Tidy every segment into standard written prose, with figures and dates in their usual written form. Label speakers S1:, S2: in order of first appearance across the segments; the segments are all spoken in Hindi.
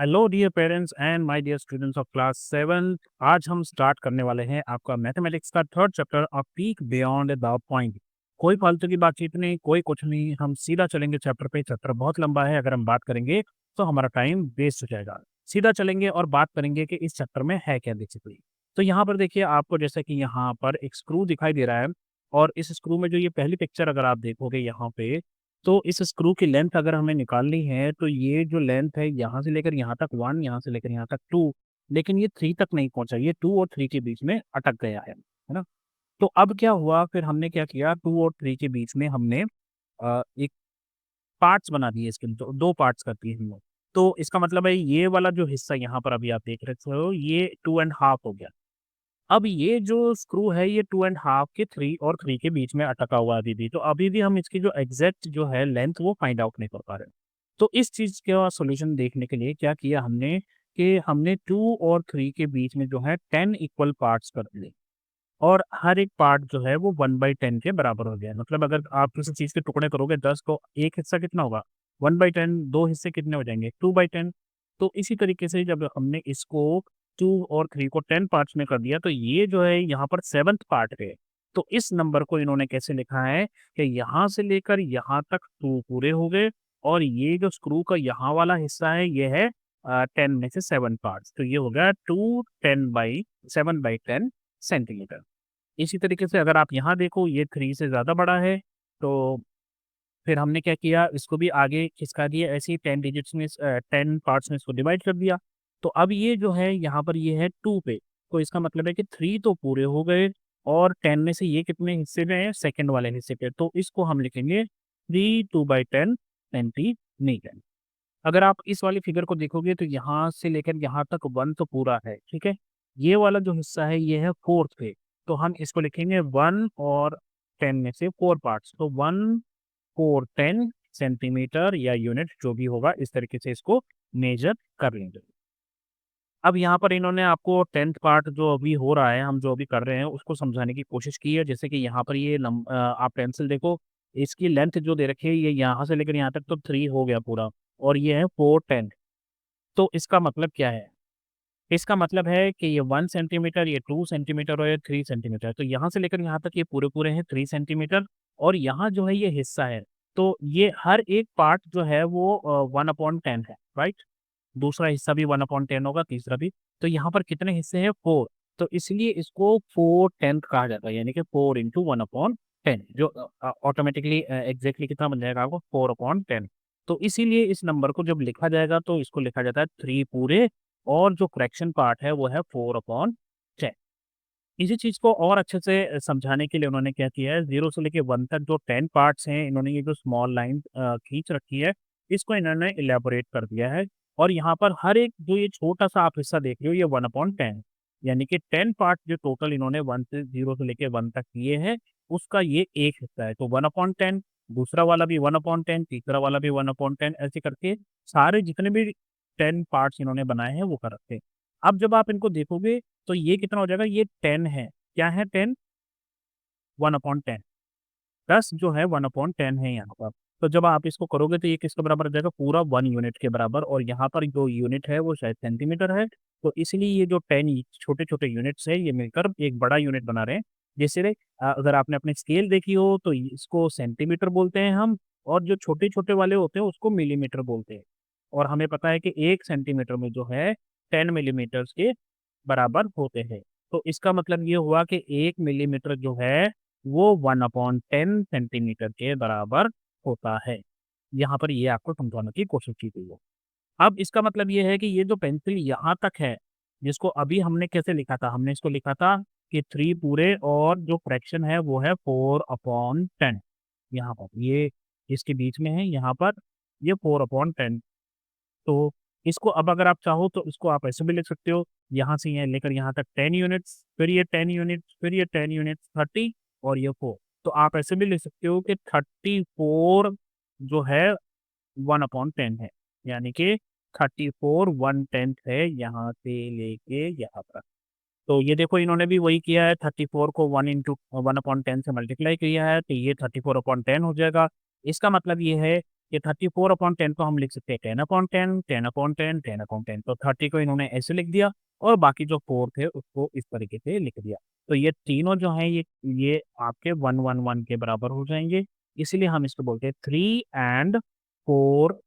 S1: Hello dear parents and my dear students of class 7। आज हम स्टार्ट करने वाले हैं आपका मैथमेटिक्स का third chapter off peak beyond the point. कोई फालतू की बातचीत नहीं, कोई कुछ नहीं, हम सीधा चलेंगे चैप्टर पे। चैप्टर बहुत लंबा है, अगर हम बात करेंगे तो हमारा टाइम वेस्ट हो जाएगा। सीधा चलेंगे और बात करेंगे कि इस चैप्टर में है क्या बेसिकली। तो यहाँ पर देखिए, आपको जैसे कि यहाँ पर एक स्क्रू दिखाई दे रहा है, और इस स्क्रू में जो ये पहली पिक्चर अगर आप देखोगे यहाँ पे, तो इस स्क्रू की लेंथ अगर हमें निकालनी है तो ये जो लेंथ है यहाँ से लेकर यहाँ तक 1, यहाँ से लेकर यहाँ तक 2, लेकिन ये 3 तक नहीं पहुंचा, ये 2 और 3 के बीच में अटक गया है ना। तो अब क्या हुआ, फिर हमने क्या किया, 2 और 3 के बीच में हमने एक पार्ट्स बना दिए, इसके दो पार्ट्स कर दिए हमने। तो इसका मतलब है ये वाला जो हिस्सा यहाँ पर अभी आप देख रहे हो, ये 2.5 हो गया। अब ये जो स्क्रू है ये 2.5 के 3 और 3 के बीच में अटका हुआ है अभी भी। तो अभी भी हम इसकी जो एग्जैक्ट जो है लेंथ वो फाइंड आउट नहीं कर पा रहे। तो इस चीज़ का सॉल्यूशन देखने के लिए क्या किया हमने, कि हमने 2 और 3 के बीच में जो है 10 इक्वल पार्ट्स कर दिए, और हर एक पार्ट जो है वो 1/10 के बराबर हो गया। मतलब अगर आप किसी चीज़ के टुकड़े करोगे 10, तो एक हिस्सा कितना होगा, 1/10। दो हिस्से कितने हो जाएंगे, 2/10। तो इसी तरीके से जब हमने इसको 2 और 3 को 10 पार्ट्स में कर दिया, तो ये जो है यहाँ पर 7th पार्ट है। तो इस नंबर को इन्होंने कैसे लिखा है कि यहाँ से लेकर यहाँ तक 2 पूरे हो गए, और ये जो स्क्रू का यहाँ वाला हिस्सा है ये है 10 में से 7 पार्ट्स। तो ये हो गया 7/10 सेंटीमीटर। इसी तरीके से अगर आप यहाँ देखो, ये 3 से ज़्यादा बड़ा है, तो फिर हमने क्या किया, इसको भी आगे खिसका दिया, ऐसे ही 10 डिजिट्स में 10 पार्ट्स में इसको डिवाइड कर दिया। तो अब ये जो है यहाँ पर ये है 2 पे, तो इसका मतलब है कि 3 तो पूरे हो गए, और 10 में से ये कितने हिस्से में है, सेकंड वाले हिस्से पे, तो इसको हम लिखेंगे 3 2/10 सेंटीमीटर। अगर आप इस वाली फिगर को देखोगे तो यहाँ से लेकर यहाँ तक 1 तो पूरा है, ठीक है। ये वाला जो हिस्सा है ये है 4th पे, तो हम इसको लिखेंगे 1 और 10 में से 4 पार्ट्स, तो 1 4 10 सेंटीमीटर या यूनिट जो भी होगा, इस तरीके से इसको मेजर कर लेंगे। अब यहाँ पर इन्होंने आपको 10th पार्ट जो अभी हो रहा है, हम जो अभी कर रहे हैं उसको समझाने की कोशिश की है। जैसे कि यहाँ पर ये आप पेंसिल देखो, इसकी लेंथ जो दे रखी है ये यहाँ से लेकर यहाँ तक तो 3 हो गया पूरा, और ये है 4 10। तो इसका मतलब क्या है, इसका मतलब है कि ये 1 सेंटीमीटर, ये 2 सेंटीमीटर और ये 3 सेंटीमीटर। तो यहाँ से लेकर यहाँ तक ये पूरे-पूरे हैं 3 सेंटीमीटर, और यहाँ जो है ये हिस्सा है। तो ये हर एक पार्ट जो है वो 1/10 है, राइट? दूसरा हिस्सा भी 1/10 होगा, तीसरा भी। तो यहाँ पर कितने हिस्से हैं, 4। तो इसलिए इसको 4/10 कहा जाता है, यानी कि 4 इंटू 1/10, जो ऑटोमेटिकली एग्जैक्टली कितना बन जाएगा आपको, 4/10। तो इसीलिए इस नंबर को जब लिखा जाएगा तो इसको लिखा जाता है 3 पूरे, और जो फ्रैक्शन पार्ट है वो है 4/10। इसी चीज़ को और अच्छे से समझाने के लिए उन्होंने क्या किया है, 0 से लेके 1 तक जो 10 पार्ट्स हैं, इन्होंने ये जो स्मॉल लाइन खींच रखी है, इसको इन्होंने इलैबोरेट कर दिया है। और यहाँ पर हर एक जो ये छोटा-सा आप हिस्सा देख रहे हो, ये 1/10, यानी कि 10 पार्ट जो टोटल इन्होंने 1 से 0 से लेके 1 तक किए हैं, उसका ये एक हिस्सा है। तो 1/10, दूसरा वाला भी 1/10, तीसरा वाला भी 1/10, ऐसे करके सारे जितने भी 10 पार्ट्स इन्होंने बनाए हैं, वो कर रखे हैं। अब जब आप इनको देखोगे तो ये कितना हो जाएगा, ये 10 है। क्या है 10? 1/10। 10 जो है 1/10 है यहाँ पर। तो जब आप इसको करोगे तो ये किसके बराबर हो जाएगा, पूरा 1 यूनिट के बराबर, और यहाँ पर जो यूनिट है वो शायद सेंटीमीटर है। तो इसलिए ये जो 10 छोटे-छोटे यूनिट्स हैं, ये मिलकर एक बड़ा यूनिट बना रहे हैं। जैसे अगर आपने अपनी स्केल देखी हो तो इसको सेंटीमीटर बोलते हैं हम, और जो छोटे-छोटे वाले होते हैं उसको मिलीमीटर बोलते हैं। और हमें पता है कि 1 सेंटीमीटर में जो है 10 मिलीमीटर्स के बराबर होते हैं। तो इसका मतलब ये हुआ कि 1 मिलीमीटर जो है वो 1/10 सेंटीमीटर के बराबर होता है। यहाँ पर ये आपको समझाने की कोशिश की गई है। अब इसका मतलब ये है कि ये जो पेंसिल यहाँ तक है, जिसको अभी हमने कैसे लिखा था? हमने इसको लिखा था कि 3 पूरे, और जो फ्रैक्शन है वो है 4/10। यहाँ पर ये इसके बीच में है, यहाँ पर ये 4/10। तो इसको अब अगर आप चाहो तो इसको आप ऐसे भी लिख सकते हो, यहाँ से यहाँ लेकर यहाँ तक 10 यूनिट्स, फिर ये 10 यूनिट्स, फिर ये 10 यूनिट्स, 30 और ये 4। तो आप ऐसे भी लिख सकते हो कि 34 जो है 1/10 है, यानी कि 34 1/10 है यहाँ से लेके यहाँ तक। तो ये देखो इन्होंने भी वही किया है, 34 को 1 इंटू 1/10 से मल्टीप्लाई किया है, तो ये 34/10 हो जाएगा। इसका मतलब ये है ये 34/10 को हम लिख सकते हैं 10/10, 10/10, 10/10। तो 30 को इन्होंने ऐसे लिख दिया और बाकी जो 4 थे उसको इस तरीके से लिख दिया। तो ये तीनों जो हैं ये आपके 111 के बराबर हो जाएँगे, इसीलिए हम इसको बोलते हैं 3 एंड 4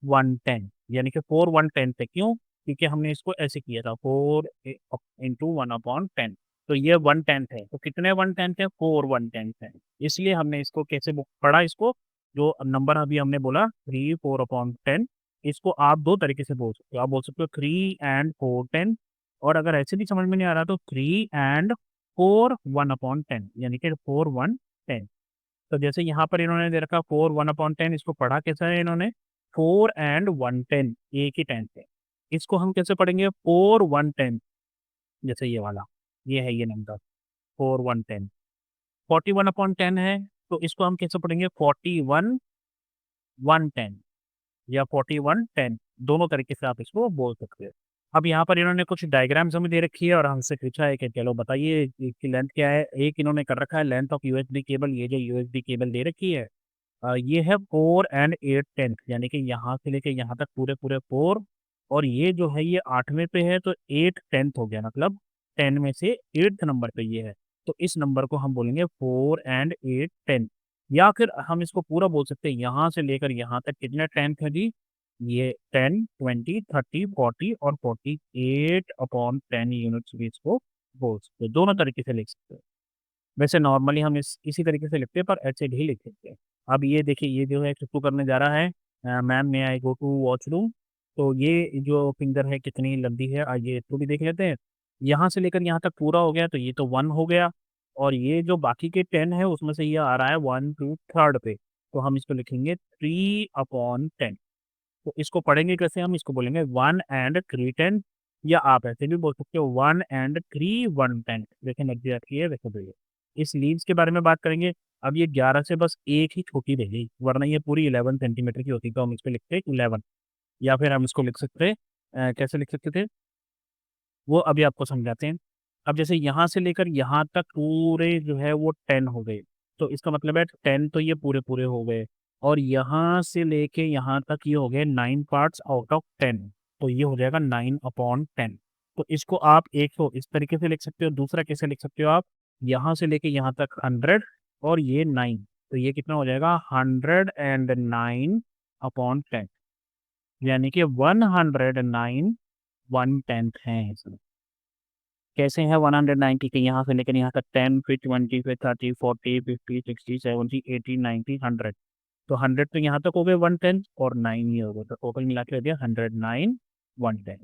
S1: 110 यानी कि 4 110 थे, क्यों? क्योंकि हमने इसको ऐसे किया था 4 इंटू 1/10 तो ये 110 थे। तो कितने 110 थे? 4 110 थे। इसलिए हमने इसको कैसे पढ़ा इसको, जो नंबर अभी हमने बोला 3 4/10 इसको आप 2 तरीके से बोल सकते हो। आप बोल सकते हो 3 एंड 4 10 और अगर ऐसे भी समझ में नहीं आ रहा तो 3 एंड 4 1/10 यानी कि 4 1 10। तो जैसे यहाँ पर इन्होंने दे रखा 4 1/10 इसको पढ़ा कैसा है इन्होंने 4 एंड 110 एक ही 10 से। इसको हम कैसे पढ़ेंगे 4 110 जैसे ये वाला, ये है ये नंबर 4 110 41/10 है तो इसको हम कैसे पढ़ेंगे 41 110 या 41 10 दोनों तरीके से आप इसको बोल सकते हैं। अब यहाँ पर इन्होंने कुछ डायग्राम्स हमें दे रखी है और हमसे पूछा है कि चलो बताइए इसकी लेंथ क्या है? एक इन्होंने कर रखा है लेंथ ऑफ यूएसबी केबल, ये जो यूएसबी केबल दे रखी है ये है 4 एंड 8 10 यानी कि यहाँ से लेके यहाँ तक पूरे-पूरे 4 और ये जो है ये 8वें पे है तो 8 10th हो गया मतलब 10 में से 8th नंबर पे ये है। तो इस नंबर को हम बोलेंगे 4 एंड 8 10 या फिर हम इसको पूरा बोल सकते हैं यहाँ से लेकर यहाँ तक कितने 10th है जी? ये 10, 20, 30, 40 और 48/10 यूनिट्स भी इसको बोल सकते हैं। दोनों तरीके से लिख सकते हैं। वैसे नॉर्मली हम इसी तरीके से लिखते हैं पर ऐसे भी लिख सकते हैं। अब ये देखिए ये जो है चुटकू करने जा रहा है ma'am may I go to washroom तो ये जो फिंगर है कितनी लंबी है आइए इसको भी देख लेते हैं। यहाँ से लेकर यहाँ तक पूरा हो गया तो ये तो 1 हो गया और ये जो बाकी के 10 है उसमें से ये आ रहा है 1 2 3rd पे। तो हम इसको लिखेंगे 3/10 तो इसको पढ़ेंगे कैसे हम इसको बोलेंगे 1 एंड 3 10 या आप ऐसे भी बोल सकते हो 1 एंड 3 110 जैसे मर्जी आपकी है वैसे बोलिए। इस लीव्स के बारे में बात करेंगे। अब ये 11 से बस एक ही छोटी रह गई वरना ये पूरी 11 सेंटीमीटर की होती तो हम इस पे लिखते 11 या फिर हम इसको लिख सकते कैसे लिख सकते थे वो अभी आपको समझाते हैं। अब जैसे यहाँ से लेकर यहाँ तक पूरे जो है वो 10 हो गए तो इसका मतलब है 10 तो ये पूरे-पूरे हो गए और यहाँ से लेके यहाँ तक ये हो गए 9 पार्ट्स आउट ऑफ 10 तो ये हो जाएगा 9/10 तो इसको आप एक तो इस तरीके से लिख सकते हो, दूसरा कैसे लिख सकते हो आप यहाँ से लेके यहाँ तक 100 और ये 9 तो ये कितना हो जाएगा 109/10 यानी कि 109 1/10 है इसमें। कैसे हैं 190 के यहाँ से लेकर यहाँ तक 10 फिर 20 फिर 30 40 50 60 70 80 90 100 तो 100 तो यहाँ तक हो गए 110 और 9 ये हो गए तो टोटल मिला के हो गया 109 110।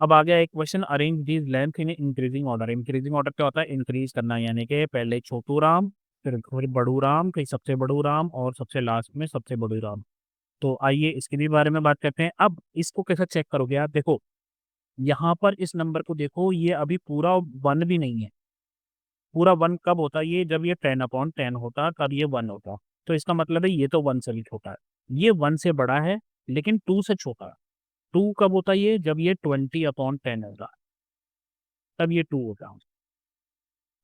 S1: अब आ गया एक question arrange these length in increasing order. Increasing order क्या होता है इंक्रीज करना यानी कि पहले छोटू राम फिर बड़ू राम फिर सबसे बड़ू राम और सबसे लास्ट में सबसे बड़ू राम। तो आइए इसके भी बारे में बात करते हैं। अब इसको कैसे चेक करोगे आप देखो यहाँ पर इस नंबर को देखो ये अभी पूरा 1 भी नहीं है। पूरा 1 कब होता है ये जब ये 10/10 होता तब ये 1 होता। तो इसका मतलब है ये तो 1 से भी छोटा है। ये 1 से बड़ा है लेकिन 2 से छोटा है। 2 कब होता है ये जब ये 20/10 होगा तब ये 2 होगा।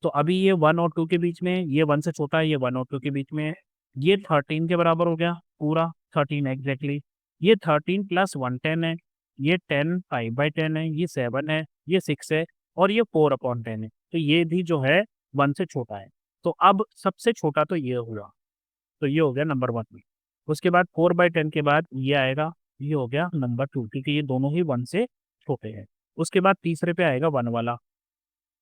S1: तो अभी ये 1 और 2 के बीच में ये 1 से छोटा है ये 1 और 2 के बीच में है। ये 13 के बराबर हो गया पूरा 13 एग्जैक्टली। ये 13 प्लस 1 10 है। ये 10 5/10 है। ये 7 है। ये 6 है और ये 4/10 है। तो ये भी जो है 1 से छोटा है। तो अब सबसे छोटा तो ये होगा। तो ये हो गया नंबर 1 में। उसके बाद 4/10 के बाद ये आएगा ये हो गया नंबर 2 क्योंकि ये दोनों ही 1 से छोटे हैं। उसके बाद तीसरे पे आएगा 1 वाला।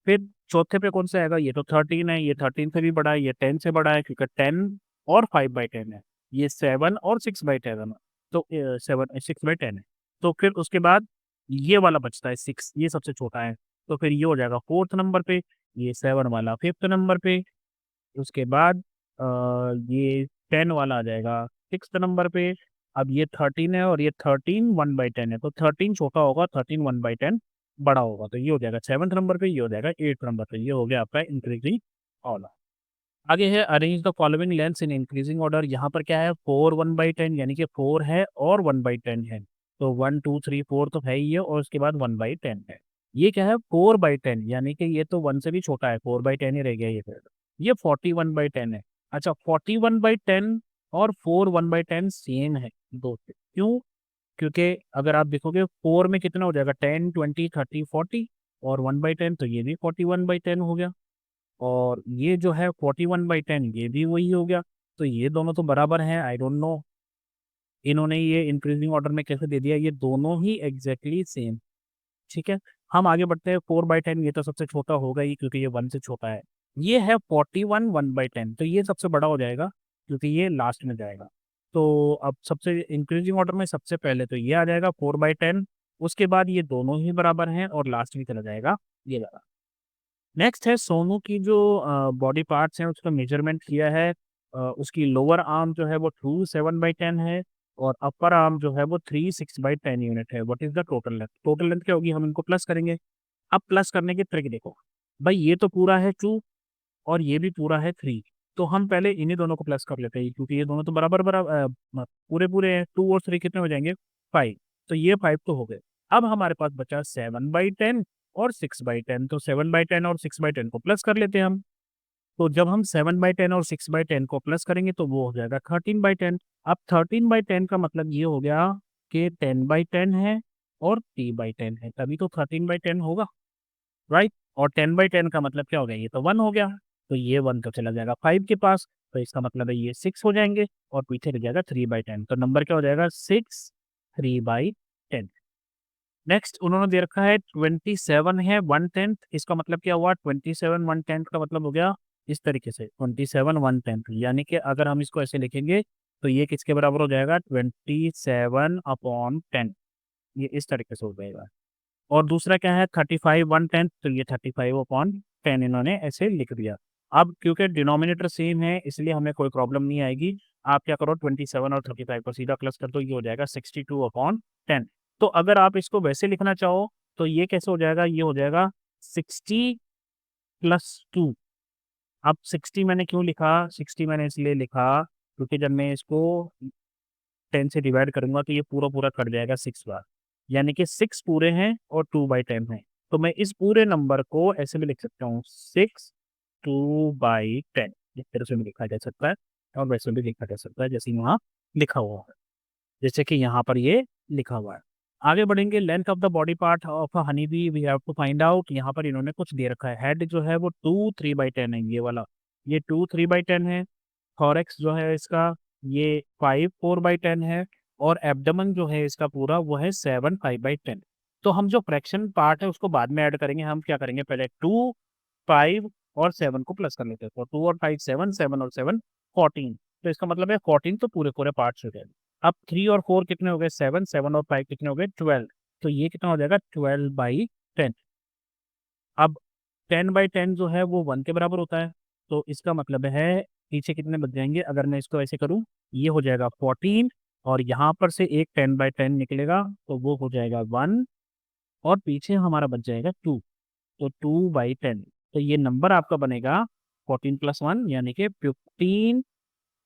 S1: फिर चौथे पे कौन-सा आएगा? ये तो 13 है, ये 13 से भी बड़ा है, ये 10 से बड़ा है क्योंकि 10 और 5/10 है। ये 7 और 6/10 है। तो 7 6/10 है। तो फिर उसके बाद ये वाला बचता है 6 ये सबसे छोटा है। तो फिर ये हो जाएगा 4th नंबर पे, ये 7 वाला 5th नंबर पे, उसके बाद ये 10 वाला आ जाएगा 6th नंबर पे। अब ये 13 है और ये 13 1/10 है। तो 13 छोटा होगा, 13 1/10 बड़ा होगा। तो ये हो जाएगा 7th नंबर पे, ये हो जाएगा 8th नंबर पे। ये हो गया आपका इंक्रीजिंग ऑर्डर। आगे है arrange the following lengths in increasing order. यहाँ पर क्या है 4 1/10 यानी कि 4 है और 1/10 है। तो 1 2 3 4 तो है ही है और उसके बाद 1/10 है। ये क्या है 4/10 यानी कि ये तो 1 से भी छोटा है 4/10 ही रह गया ये फिर। ये 41/10 है। अच्छा 41/10 और 4 1/10 सेम है दो से। क्यों? क्योंकि अगर आप देखोगे 4 में कितना हो जाएगा 10 20 30 40 और 1/10 तो ये भी 41/10 हो गया और ये जो है 41/10 ये भी वही हो गया। तो ये दोनों तो बराबर हैं। आई डोंट नो इन्होंने ये इंक्रीजिंग ऑर्डर में कैसे दे दिया, ये दोनों ही एग्जैक्टली सेम। ठीक है, हम आगे बढ़ते हैं। 4/10 ये तो सबसे छोटा होगा ही क्योंकि ये 1 से छोटा है। ये है 41 1/10 तो ये सबसे बड़ा हो जाएगा क्योंकि ये लास्ट में जाएगा। तो अब सबसे इंक्रीजिंग ऑर्डर में सबसे पहले तो ये आ जाएगा 4/10, उसके बाद ये दोनों ही बराबर हैं और लास्ट में चला जाएगा ये वाला। नेक्स्ट है सोनू की जो बॉडी पार्ट्स हैं उसका मेजरमेंट किया है। उसकी लोअर आर्म जो है वो 27/10 है और अपर आर्म जो है वो 36/10 यूनिट है। What is the total length? Total length क्या होगी, हम इनको प्लस करेंगे। अब प्लस करने की ट्रिक देखो भाई, ये तो पूरा है 2 और ये भी पूरा है 3। तो हम पहले इन्हीं दोनों को प्लस कर लेते हैं क्योंकि ये दोनों तो बराबर बराबर पूरे पूरे हैं। 2 और 3 कितने हो जाएंगे 5। तो ये 5 तो हो गए। अब हमारे पास बचा 7/10 और 6/10। तो 7/10 और 6/10 को प्लस कर लेते हैं हम। तो जब हम 7/10 और 6/10 को प्लस करेंगे तो वो हो जाएगा 13/10। अब 13/10 का मतलब ये हो गया कि 10/10 है और 3/10 है, तभी तो 13/10 होगा, राइट। और 10/10 का मतलब क्या हो गया, ये तो 1 हो गया। तो ये 1 तो चला जाएगा 5 के पास, तो इसका मतलब है ये 6 हो जाएंगे और पीछे रह जाएगा 3/10। तो नंबर क्या हो जाएगा 6 3/10। नेक्स्ट उन्होंने दे रखा है 27 है 1/10। इसका मतलब क्या हुआ, 27 1/10 का मतलब हो गया इस तरीके से 27 1/10, यानी कि अगर हम इसको ऐसे लिखेंगे तो ये किसके बराबर हो जाएगा 27/10। ये इस तरीके से हो जाएगा। और दूसरा क्या है 35 1/10, तो ये 35/10 इन्होंने ऐसे लिख दिया। अब क्योंकि डिनोमिनेटर सेम है इसलिए हमें कोई प्रॉब्लम नहीं आएगी। आप क्या करो 27 और 35 को सीधा प्लस कर दो, ये हो जाएगा 62/10। तो अगर आप इसको वैसे लिखना चाहो तो ये कैसे हो जाएगा, ये हो जाएगा 60 + 2। अब 60 मैंने क्यों लिखा, 60 मैंने इसलिए लिखा क्योंकि जब मैं इसको 10 से डिवाइड करूंगा तो ये पूरा पूरा कट जाएगा 6 बार, यानी कि 6 पूरे हैं और 2/10 है। तो मैं इस पूरे नंबर को ऐसे भी लिख सकता हूँ 6 2/10। इस तरह से भी लिखा जा सकता है और वैसे भी लिखा जा सकता है जैसे यहाँ लिखा हुआ है, जैसे कि यहाँ पर ये लिखा हुआ है। आगे बढ़ेंगे। Length of the body part of a honey bee we have to find out. यहाँ पर इन्होंने कुछ दे रखा है। हेड जो है वो 2 3/10 है, ये वाला, ये 2 3/10 है। थॉरेक्स जो है इसका ये 5 4/10 है और एब्डोमेन जो है इसका पूरा वो है 7 5/10। तो हम जो फ्रैक्शन पार्ट है उसको बाद में ऐड करेंगे। हम क्या करेंगे, पहले 2 5 और 7 को प्लस कर लेते हैं। तो 2 और 5 7 7 और 7 14। तो इसका मतलब है 14 तो पूरे पूरे पार्ट्स हो गए। अब 3 और 4 कितने हो गए 7 7 और 5 कितने हो गए 12। तो ये कितना हो जाएगा 12/10। अब 10/10 जो है वो 1 के बराबर होता है। तो इसका मतलब है पीछे कितने बच जाएंगे, अगर मैं इसको ऐसे करूं ये हो जाएगा 14 और यहाँ पर से एक 10/10 निकलेगा तो वो हो जाएगा 1 और पीछे हमारा बच जाएगा 2। तो 2/10। तो ये नंबर आपका बनेगा 14 + 1 यानी कि 15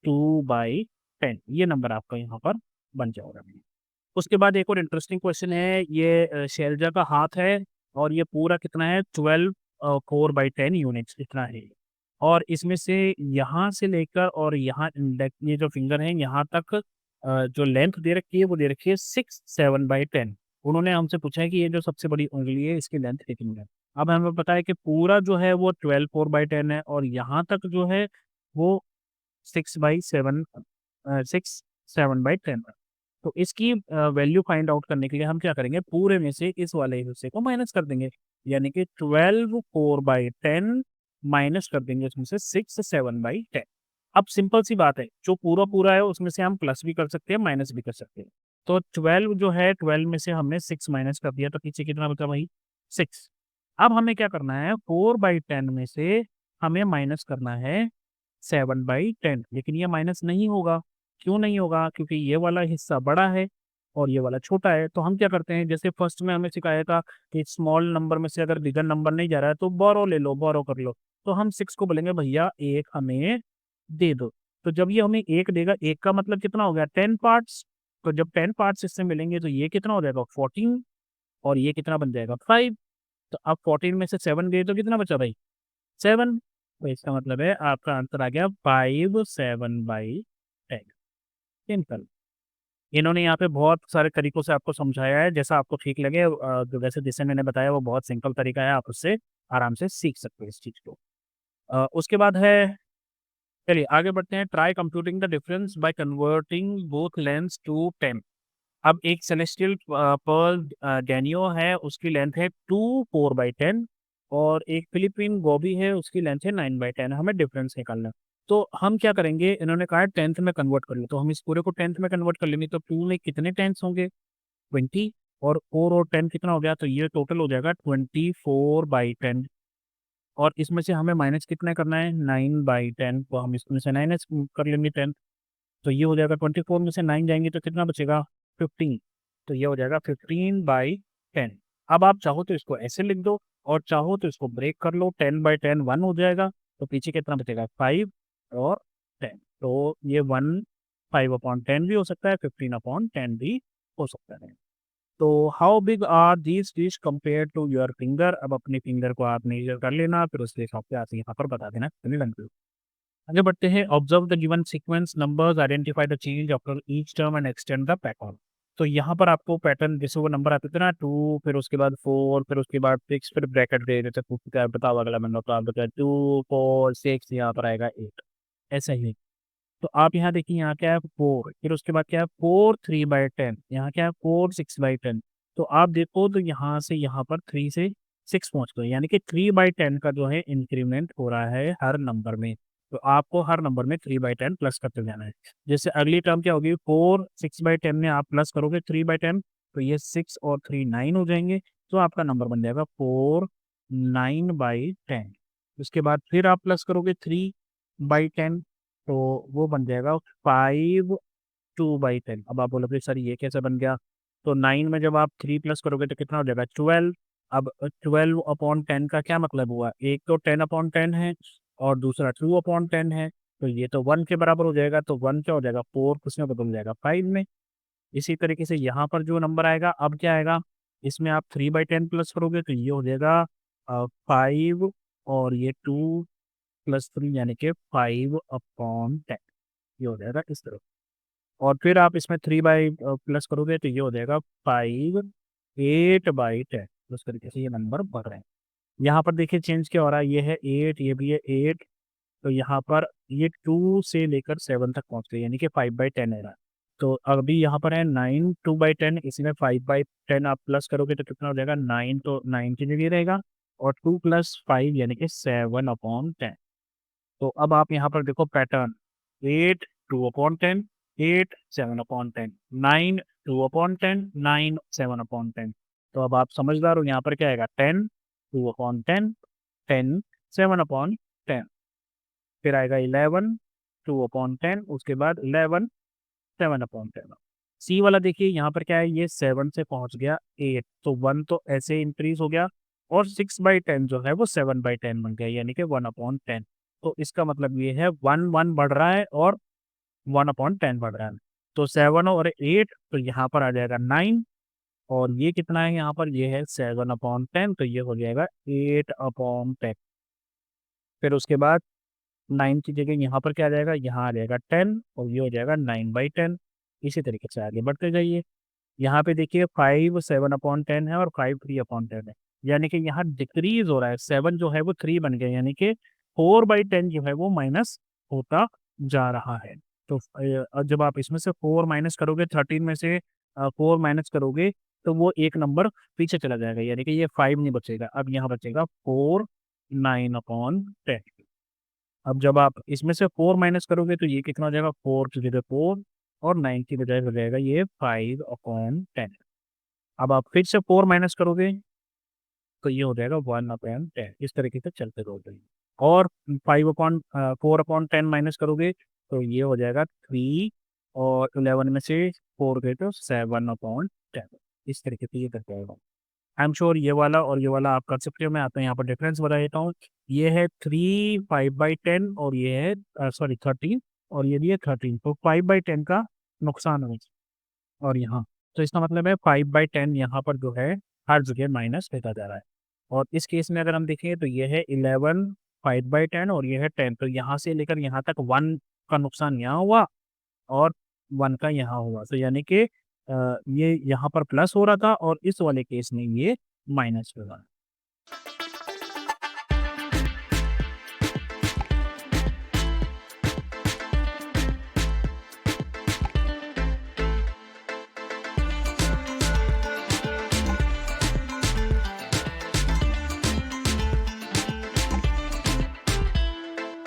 S1: 2/10। ये नंबर आपका यहाँ पर बन जाएगा। उसके बाद एक और इंटरेस्टिंग क्वेश्चन है। ये शैलजा का हाथ है और ये पूरा कितना है 12 4/10 यूनिट्स इतना है। और इसमें से यहाँ से लेकर और यहाँ ये जो फिंगर है यहाँ तक जो लेंथ दे रखी है वो दे रखी है 6 7/10। उन्होंने हमसे पूछा है कि ये जो सबसे बड़ी उंगली है इसकी लेंथ कितनी है। अब हमें पता है कि पूरा जो है वो 12 4/10 है और यहाँ तक जो है वो 6 7/10। तो इसकी वैल्यू फाइंड आउट करने के लिए हम क्या करेंगे, पूरे में से इस वाले हिस्से को माइनस कर देंगे, यानी कि 12 4/10 माइनस कर देंगे उसमें से 6 7/10। अब सिंपल सी बात है, जो पूरा पूरा है उसमें से हम प्लस भी कर सकते हैं माइनस भी कर सकते हैं। तो 12 जो है 12 में से हमने 6 माइनस कर दिया तो पीछे कितना बचा भाई 6। अब हमें क्या करना है 4/10 में से हमें माइनस करना है 7/10, लेकिन ये माइनस नहीं होगा। क्यों नहीं होगा, क्योंकि ये वाला हिस्सा बड़ा है और ये वाला छोटा है। तो हम क्या करते हैं, जैसे फर्स्ट में हमें सिखाया था कि स्मॉल नंबर में से अगर बिगर नंबर नहीं जा रहा है तो बोरो ले लो, बोरो कर लो। तो हम 6 को बोलेंगे भैया एक हमें दे दो। तो जब ये हमें एक देगा, एक का मतलब कितना हो गया 10 पार्ट्स। तो जब 10 पार्ट्स इससे मिलेंगे तो ये कितना हो जाएगा 14 और ये कितना बन जाएगा 5। तो अब 14 में से 7 गए तो कितना बचा भाई 7। तो इसका मतलब है आपका आंसर आ गया 5 7/10। सिंपल। इन्होंने यहाँ पे बहुत सारे तरीकों से आपको समझाया है, जैसा आपको ठीक लगे। तो वैसे जैसे मैंने बताया वो बहुत सिंपल तरीका है, आप उससे आराम से सीख सकते हो इस चीज़ को। उसके बाद है, चलिए आगे बढ़ते हैं। Try computing the difference by converting both lengths to 10। अब एक सेलेस्टियल पर्ल डैनियो है, उसकी लेंथ है 2 4/10, और एक फिलिपिन गोभी है, उसकी लेंथ है 9/10। हमें डिफरेंस निकालना है। तो हम क्या करेंगे, इन्होंने कहा है 10th में कन्वर्ट कर लो, तो हम इस पूरे को 10th में कन्वर्ट कर लेंगे। तो 2 में कितने टेंथ्स होंगे, 20, और 4 और 10 कितना हो गया, तो ये टोटल हो जाएगा 24/10। और इसमें से हमें माइनस कितना करना है, 9/10, तो हम इसमें से माइनस कर लेंगे 10। तो ये हो जाएगा 24 में से 9 जाएंगे तो कितना बचेगा, 15। तो ये हो जाएगा 15/10। अब आप चाहो तो इसको ऐसे लिख दो, और चाहो तो इसको ब्रेक कर लो, 10/10 1 हो जाएगा। तो पीछे कितना बचेगा, 5 और 10। तो ये 1 5/10 भी हो सकता है, 15/10 भी हो सकता है। तो how big are these dish compare to your finger. अब अपने फिंगर को आप मेजर कर लेना, फिर उसके हिसाब से आप यहाँ पर बता देना कितनी लंबी हो। आगे बढ़ते हैं। Observe the given sequence numbers, identify the change after each term and extend the pattern. तो यहाँ पर आपको पैटर्न, जैसे वो नंबर आते थे ना 2, फिर उसके बाद 4, फिर उसके बाद 6, फिर ब्रैकेट दे देते थे, बताओ अगला नंबर, तो आप बताए 2 4 6, यहाँ पर आएगा 8, ऐसा ही। तो आप यहाँ देखिए, यहाँ क्या है 4, फिर उसके बाद क्या है 4 3/10, यहाँ क्या है 4 6/10। तो आप देखो तो यहाँ से यहाँ पर 3 से 6 पहुँच गए, यानी कि 3/10 का जो है इंक्रीमेंट हो रहा है हर नंबर में। तो आपको हर नंबर में 3/10 प्लस करते जाना है। जैसे अगली टर्म क्या होगी, 4 6/10 में आप प्लस करोगे 3/10, तो ये 6 और 3 9 हो जाएंगे। तो आपका नंबर बन जाएगा 4 9/10। उसके बाद फिर आप प्लस करोगे 3/10, तो वो बन जाएगा 5 2/10। अब आप बोलोगे सर ये कैसे बन गया, तो 9 में जब आप 3 प्लस करोगे तो कितना हो जाएगा 12। अब 12/10 का क्या मतलब हुआ, एक तो 10/10 है और दूसरा 2/10 है। तो ये तो 1 के बराबर हो जाएगा, तो 1 क्या हो जाएगा 4, उसमें बदल जाएगा 5 में। इसी तरीके से यहाँ पर जो नंबर आएगा, अब क्या आएगा, इसमें आप 3/10 प्लस करोगे तो ये हो जाएगा 5, और ये 2 + 3 यानी कि 5/10, ये हो जाएगा इस तरह। और फिर आप इसमें 3 बाई प्लस करोगे तो ये हो जाएगा 5 8/10। उस तरीके से ये नंबर बढ़ रहे हैं। यहाँ पर देखिए चेंज क्या हो रहा है, ये है 8, ये भी है 8। तो यहाँ पर ये 2 से लेकर 7 तक पहुँच गए, यानी कि 5/10 है रहा। तो अभी यहाँ पर है 9 2/10, इसी में 5/10 आप प्लस करोगे तो कितना हो जाएगा 9, तो 9 की जगह रहेगा, और 2 + 5 यानी कि 7/10। तो अब आप यहाँ पर देखो पैटर्न, 8 2/10, 8 7/10, 9 2/10, 9 7/10। तो अब आप समझदार हो, यहाँ पर क्या आएगा 10 2/10, 10 7/10, फिर आएगा 11 2/10, उसके बाद 11 7/10। सी वाला देखिए यहाँ पर क्या है, ये 7 से पहुंच गया 8, तो 1 तो ऐसे इंक्रीज हो गया, और 6/10 जो है वो 7/10 बन गया, यानी कि 1/10। तो इसका मतलब ये है 1 1 बढ़ रहा है और 1/10 बढ़ रहा है। तो 7 और 8, तो यहाँ पर आ जाएगा 9, और ये कितना है यहाँ पर, ये है 7/10, तो ये हो जाएगा 8/10। फिर उसके बाद 9 की जगह यहाँ पर क्या आ जाएगा, यहाँ आ जाएगा 10, और ये हो जाएगा 9/10। इसी तरीके से आगे बढ़ते जाइए। यहाँ पे देखिए 5 7/10 है और 5 3/10 है, यानी कि यहाँ डिक्रीज हो रहा है, 7 जो है वो 3 बन गया, यानी कि 4/10 जो है वो माइनस होता जा रहा है। तो जब आप इसमें से 4 माइनस करोगे, 13 में से 4 माइनस करोगे, तो वो एक नंबर पीछे चला जाएगा, यानी कि ये 5 नहीं बचेगा, अब यहाँ बचेगा 4 9/10। अब जब आप इसमें से 4 माइनस करोगे तो ये कितना हो जाएगा, 4 की जगह 4, और 9 की बजाय हो जाएगा ये 5/10। अब आप फिर से 4 माइनस करोगे तो ये हो जाएगा 1/10। इस तरीके से चलते रहोगे, और 4/10 माइनस करोगे तो ये हो जाएगा 3, और 11 में से 4 गए तो 7/10। इस तरीके से ये करते रहेगा। आई एम श्योर ये वाला और ये वाला आप कर सकते हो। मैं आता हूँ यहाँ पर डिफरेंस बता देता हूँ। ये है 3 5/10, और ये है सॉरी 13, और ये भी है 13। तो 5/10 का नुकसान हो, और यहाँ, तो इसका मतलब है 5/10 यहाँ पर जो है हर जगह माइनस रहता जा रहा है। और इस केस में अगर हम देखें तो ये है 11 5/10, और ये है 10, तो यहाँ से लेकर यहाँ तक 1 का नुकसान यहाँ हुआ, और 1 का यहाँ हुआ। तो यानी कि ये यहाँ पर प्लस हो रहा था और इस वाले केस में ये माइनस होगा।